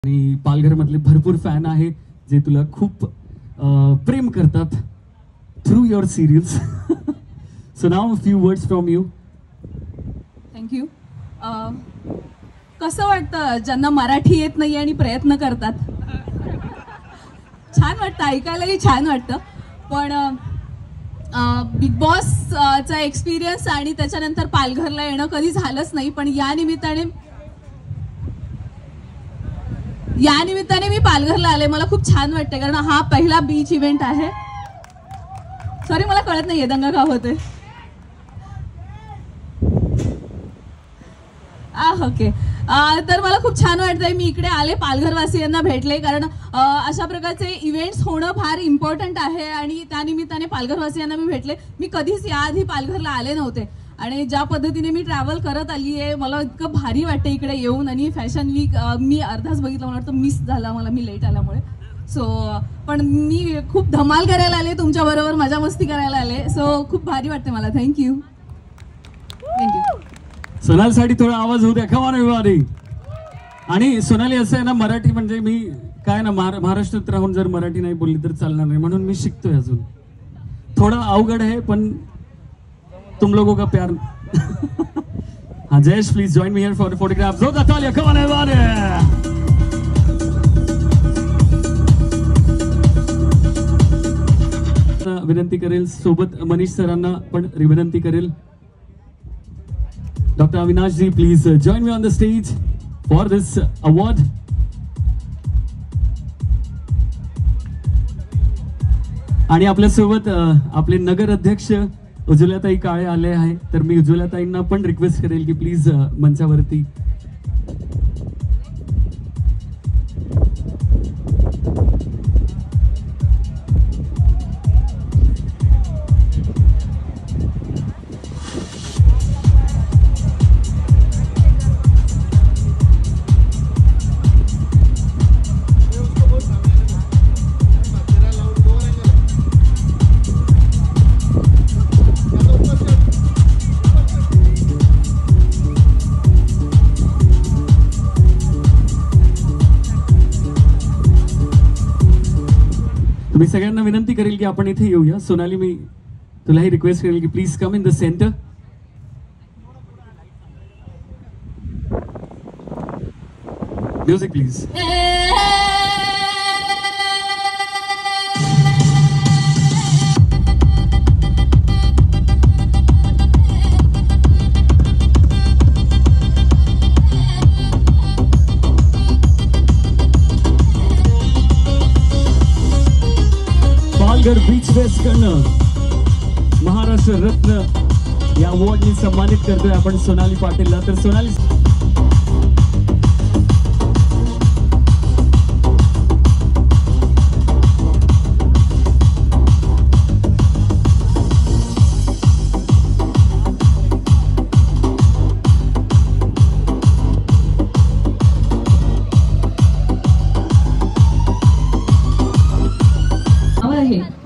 आणि पालघरमधले भरपूर फॅन आहे जे तुला खूप प्रेम करतात through your serials. So now few words from you. Thank you. कसं वाटतं ज्यांना मराठी येत नाही आणि प्रयत्न करतात? छान वाटतं, ऐकायलाही छान वाटतं. पण बिग बॉसचा एक्सपिरियन्स आणि त्याच्यानंतर पालघरला येणं कधी झालंच नाही. पण या निमित्ताने मी पालघरला आले. मला खूप छान वाटतं कारण हा पहिला बीच इव्हेंट आहे. सॉरी, मला कळत नाहीये दंगा का होते. ओके. तर मला खूप छान वाटतंय मी इकडे आले, पालघरवासियांना भेटले. कारण अशा प्रकारचे इव्हेंट्स होणं फार इम्पॉर्टंट आहे आणि त्यानिमित्ताने पालघरवासियांना मी भेटले. मी कधीच याआधी पालघरला आले नव्हते आणि ज्या पद्धतीने मी ट्रॅव्हल करत आली आहे मला इतकं भारी वाटतं इकडे येऊन. आणि फॅशन वीक मी अर्धाच बघितलं, मला वाटतं मिस झाला मला, मी लेट आल्यामुळे. सो पण मी खूप धमाल करायला आले तुमच्याबरोबर, मजा मस्ती करायला आले. सो खूप भारी वाटते मला. थँक्यू. सोनालीसाठी थोडा आवाज होऊ द्या. खवा नाही. आणि सोनाली असं आहे ना, मराठी म्हणजे मी काय ना महाराष्ट्रात राहून जर मराठी नाही बोलली तर चालणार नाही, म्हणून मी शिकतोय अजून. थोडा अवघड आहे पण तुम लोगों का प्यार. हाँ Jayesh, please join me here for photograph. जो तालिया कमान है. विनंती करेल सोबत मनीष सरांना पण विनंती करेल. Doctor Avinash ji, please join me on the stage for this award. आणि आपल्यासोबत आपले नगर अध्यक्ष उज्ज्वलाताई काळे आले आहे. तर मी उज्ज्वलाताईंना पण रिक्वेस्ट करेल की प्लीज मंचावरती. मी सगळ्यांना विनंती करेल की आपण इथे येऊया. सोनाली, मी तुलाही रिक्वेस्ट करेल की please come in the centre. Music please. Palghar beach fest कडनं महाराष्ट्र रत्न या अवॉर्डनी सन्मानित करतोय आपण सोनाली पाटीलला. तर सोनाली,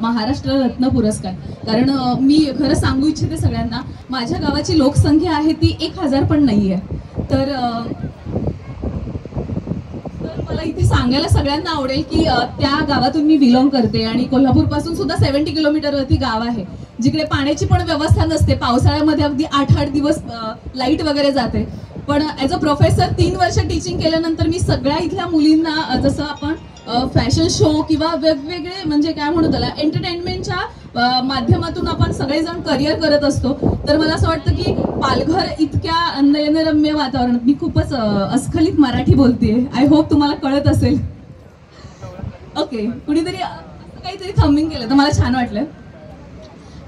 महाराष्ट्र रत्न पुरस्कार. कारण मी खरं सांगू इच्छिते सगळ्यांना, माझ्या गावाची लोकसंख्या आहे ती 1000 पण नाहीये. तर मला इथे सांगायला सगळ्यांना आवडेल की त्या गावातून मी बिलॉंग करते आणि कोल्हापूर पासून सुद्धा 70 किलोमीटरवरती गाव आहे जिकडे पाण्याची पण व्यवस्था नसते. पावसाळ्यामध्ये अगदी 8-8 दिवस लाईट वगैरे जाते. पण ॲज अ प्रोफेसर 3 वर्ष टीचिंग केल्यानंतर मी सगळ्या इथल्या मुलींना, जसं आपण फॅशन शो किंवा वेगवेगळे म्हणजे काय म्हणू त्याला, एंटरटेनमेंटच्या माध्यमातून आपण सगळेजण करिअर करत असतो. तर मला असं वाटतं की पालघर इतक्या नयनरम्य वातावरणात, मी खूपच अस्खलित मराठी बोलतेय, आय होप तुम्हाला कळत असेल. ओके, कुणीतरी काहीतरी थंबिंग केलं तर मला छान वाटलं.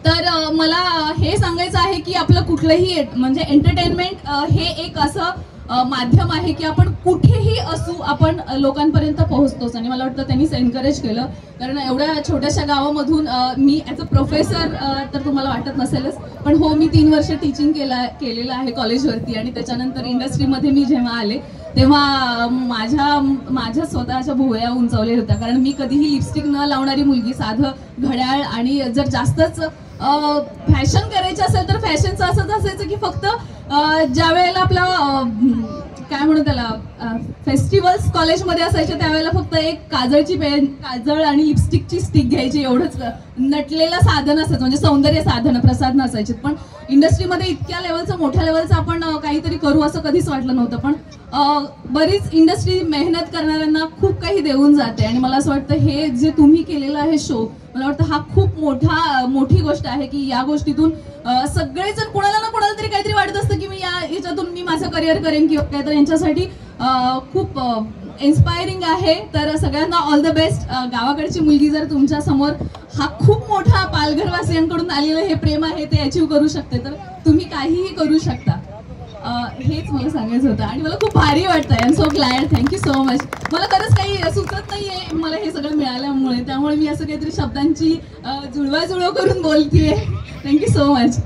तर मला हे सांगायचं आहे की आपलं कुठलंही म्हणजे एंटरटेनमेंट हे एक असं माध्यम आहे की आपण कुठेही असू आपण लोकांपर्यंत पोहोचतोच. आणि मला वाटतं त्यांनीच एनकरेज केलं. कारण एवढ्या छोट्याशा गावामधून मी ॲज अ प्रोफेसर तर तुम्हाला वाटत नसेलच, पण हो, मी 3 वर्ष टीचिंग केलेलं आहे कॉलेजवरती. आणि त्याच्यानंतर इंडस्ट्रीमध्ये मी जेव्हा आले तेव्हा माझ्या स्वतःच्या भुवया उंचावल्या होत्या. कारण मी कधीही लिपस्टिक न लावणारी मुलगी, साधं घड्याळ, आणि जर जास्तच फॅशन करायचं असेल तर फॅशनचं असंच असायचं की फक्त ज्या वेळेला आपला काय म्हणू त्याला फेस्टिवल्स कॉलेजमध्ये असायचे त्यावेळेला फक्त एक काजळची पेन, काजळ आणि लिपस्टिकची स्टिक घ्यायची, एवढंच नटलेलं साधन असायचं, म्हणजे सौंदर्य साधन प्रसाद नसायचे. पण इंडस्ट्रीमध्ये इतक्या लेवलचं, मोठ्या लेवलचं आपण काहीतरी करू असं कधीच वाटलं नव्हतं. पण बरीच इंडस्ट्री मेहनत करणाऱ्यांना खूप काही देऊन जाते आणि मला असं वाटतं हे जे तुम्ही केलेलं आहे शो, मला वाटतं हा खूप मोठी गोष्ट आहे की या गोष्टीतून सगळेजण कोणाला ना कोणाला तरी काहीतरी वाटत असतं की मी याच्यातून मी माझं करिअर करेन किंवा काय, तर यांच्यासाठी खूप इन्स्पायरिंग आहे. तर सगळ्यांना ऑल द बेस्ट. गावाकडची मुलगी जर तुमच्या समोर हा खूप मोठा पालघरवासियांकडून आलेलं हे प्रेम आहे ते अचीव करू शकते, तर तुम्ही काहीही करू शकता. हेच मला सांगायचं होतं आणि मला खूप भारी वाटतं. I am so glad. Thank you so much. मला खरंच काही सुचत नाहीये मला हे सगळं मिळाल्यामुळे, त्यामुळे मी असं काहीतरी शब्दांची जुळवाजुळव करून बोलतीये. Thank you so much.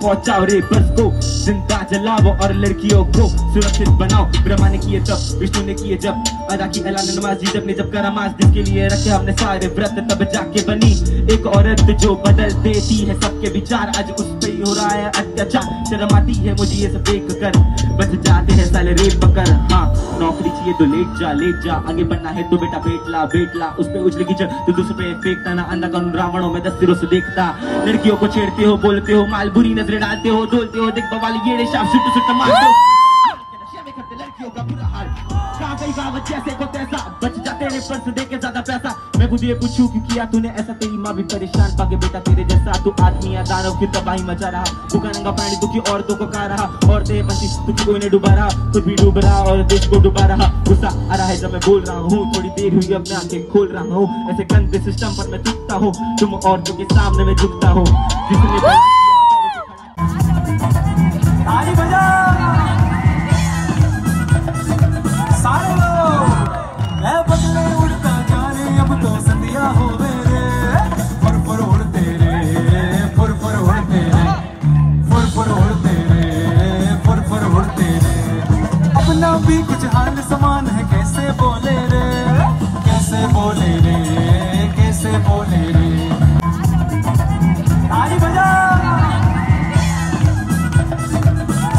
पहुंचाओ रेपर्स को, जिंदा जलाओ और लड़कियों को सुरक्षित बनाओ. ब्रह्मा ने किए तब, विष्णु ने किए जब, अदा की ऐलान नमाजी जब ने जब करा मास, जिसके लिए रखे हमने सारे व्रत, तब जाके बनी एक औरत जो बदल देती है सबके विचार. आज उस पे ही हो रहा है अत्याचार. शर्म आती है मुझे ये सब देख कर, बच जाते हैं साले रेप पकड़. हाँ नौकरी चाहिए तो लेट जा, आगे बढ़ना है तो बेटा बेट ला. उस पे उछली कीचड़ तो दूसरे पे फेंकता ना, अंधा कानून रावणों में 10 सिरों से देखता. लड़कियों को छेड़ते हो, बोलते हो माल, बुरी नजरें डालते हो, डोलते हो, देख बवाल ये शाम सुट मार दो. नशे में करते लड़कियों का बुरा हाल, कहाँ गई कहावत जैसे को तैसा, बच जाते रे पर से देके ज्यादा पैसा. मैं खुद ये पूछूं क्यों किया तूने ऐसा, तेरी माँ भी परेशान पाके बेटा तेरे जैसा. तू आदमी या दानव की तबाही मचा रहा, भूखा नंगा प्राणी दुखी औरतों को खा रहा, औरतें बंसी दुखी को इन्हें डुबा रहा, खुद भी डूब रहा और देश को डुबा रहा. गुस्सा आ रहा है जब मैं बोल रहा हूँ, थोड़ी देर हुई अब मैं आंखें खोल रहा हूँ. ऐसे गंदे सिस्टम पर मैं टूटता हूँ, तुम औरतों के सामने मैं झुकता हूँ. जिसने ताली बजा सारे लोग, मैं बदले उड़ता जाने अब तो संधिया हो मेरे. फुर उड़ते रे, फुर उड़ते रे, फुर उड़ते रे, फुर उड़ते रे. अपना भी कुछ हाल समान है, कैसे बोले रे, कैसे बोले रे, कैसे बोले रे. ताली बजा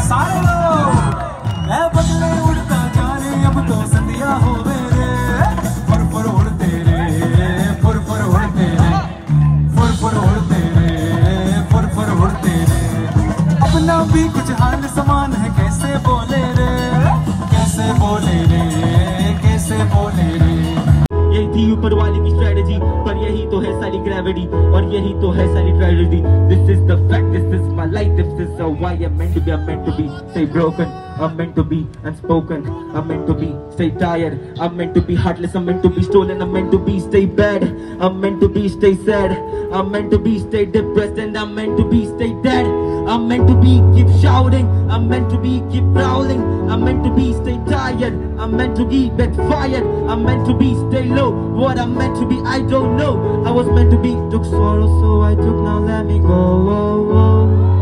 सारे लोग, मैं बदले उड़ता जाने अब तो संधिया हो मेरे. फुर उड़ते रे, फुर उड़ते रे, फुर उड़ते रे, फुर उड़ते रे. अपना भी कुछ हाल समान है, कैसे बोले रे, कैसे बोले रे, कैसे बोले रे. यही थी ऊपर वाले की स्ट्रेटजी, पर यही तो है सारी ग्रेविटी और यही तो है सारी tragedy. This is the fact, this is my life, this is why I'm meant to be. I'm meant to be stay broken, I'm meant to be unspoken, I'm meant to be stay tired, I'm meant to be heartless, I'm meant to be stolen, I'm meant to be stay bad, I'm meant to be stay sad, I'm meant to be stay depressed, and I'm meant to be stay dead. I'm meant to be keep shouting, I'm meant to be keep prowling, I'm meant to be stay tired, I'm meant to be backfired, I'm meant to be stay low. What I'm meant to be I don't know. I was meant to be took sorrow so I took, now let me go. Oh, oh.